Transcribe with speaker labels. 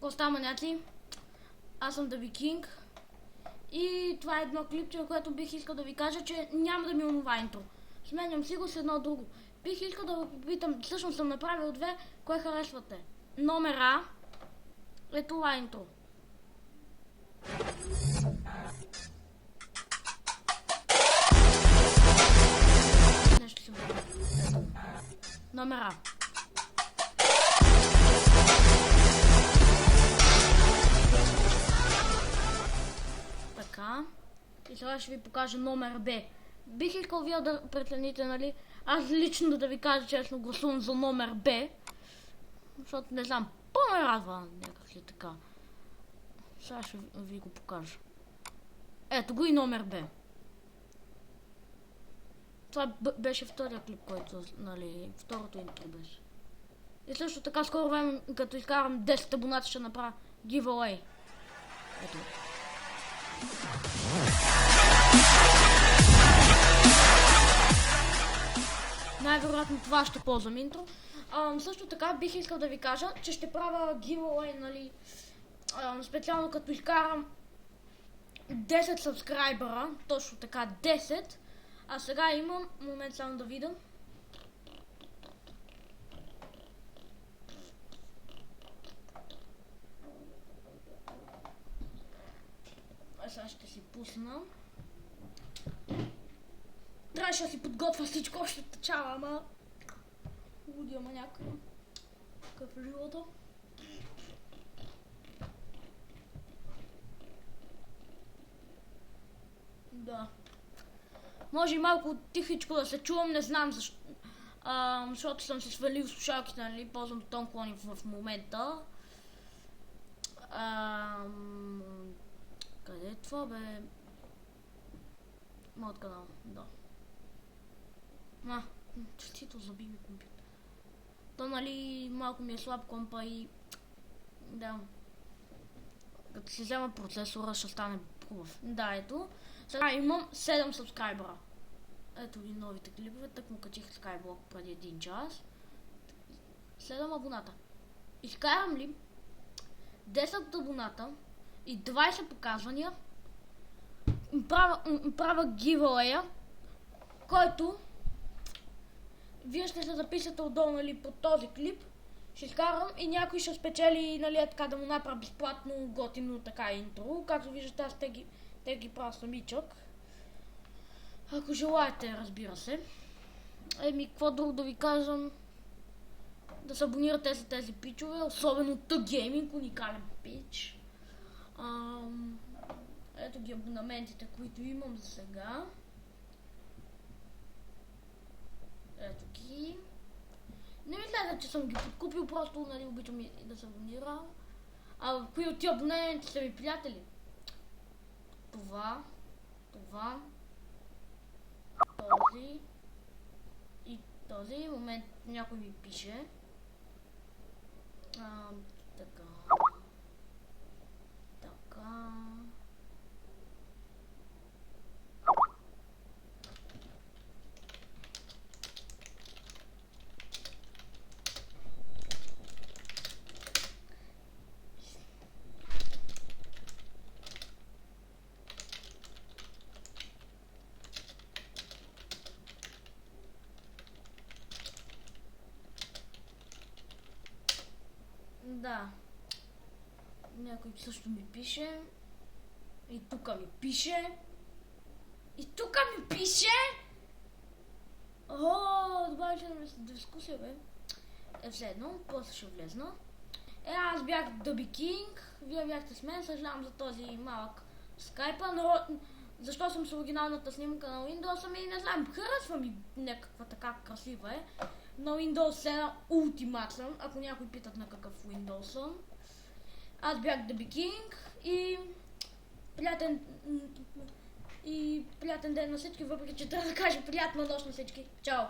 Speaker 1: Какво става, маняци? Аз съм Даби Кинг. И това е едно клипче, което бих искал да ви кажа, че няма да ми онова интро. Сменям си го с едно друго. Бих искал да ви попитам, всъщност съм направил две, кое харесвате? Номер А е това интро. Нещо си бъде. Номер А. Така. И сега ще ви покажа номер Б. Бих искал вие да прецените, нали? Аз лично да ви кажа честно, гласувам за номер Б. Защото не знам, по-ме радва някак ли така. Сега ще ви го покажа. Ето го и номер Б. Това беше втория клип, който, нали, второто интро беше. И също така скоро време, като изкарам 10 абоната, ще направя giveaway. Ето. Най-вероятно това ще ползвам интро. Също така бих искал да ви кажа, че ще правя giveaway, нали, специално като изкарам 10 сабскрайбъра, точно така 10. А сега имам, момент само да видя. Сега ще си пусна. Трябваше да си подготвя всичко още от начала, ама... Луди, ама някакъв... Какъв е живота? Да. Може и малко тихичко да се чувам, не знам защо. Защото съм се свалил слушалките, нали, ползвам тон клони в момента. Къде е това, бе? Моят канал, да. Честито заби ми компютър. То, нали, малко ми е слаб компа и... Да. Като си взема процесора, ще стане хубав. Да, ето. Сега имам 7 сабскрайбера. Ето ги новите клипове, так му качих Skyblock преди 1 час. 7 абоната. Изкарам ли 10 абоната и 20 показвания, правя giveaway, който вие ще се записате отдолу, нали, под този клип. Ще изкарам и някой ще спечели, нали, така да му направя безплатно, готино така интро. Както виждате, аз те ги правя самичък. Ако желаете, разбира се. Какво друго да ви казвам? Да се абонирате за тези пичове, особено Gaming, уникален пич. Ето ги абонаментите, които имам за сега. Ето ги. Не ми гледа, че съм ги подкупил, просто, нали, обичам и да се абонира. Кои от тия абонементи са ми приятели? Това, този и този. Момент някой ми пише. Така. Да. Някой също ми пише. И тук ми пише. Добавя дискусия, бе. Все едно, после ще влезна. Аз бях Даби Кинг, вие бяхте с мен, съжалявам за този малък скайпа, но защо съм с оригиналната снимка на Windows, ами не знам, харесва ми някаква така красива е. На Windows 7 Ultimate съм, ако някой питат на какъв Windows съм. Аз бях Даби Кинг и приятен ден на всички, въпреки че трябва да кажа приятна нощ на всички. Чао!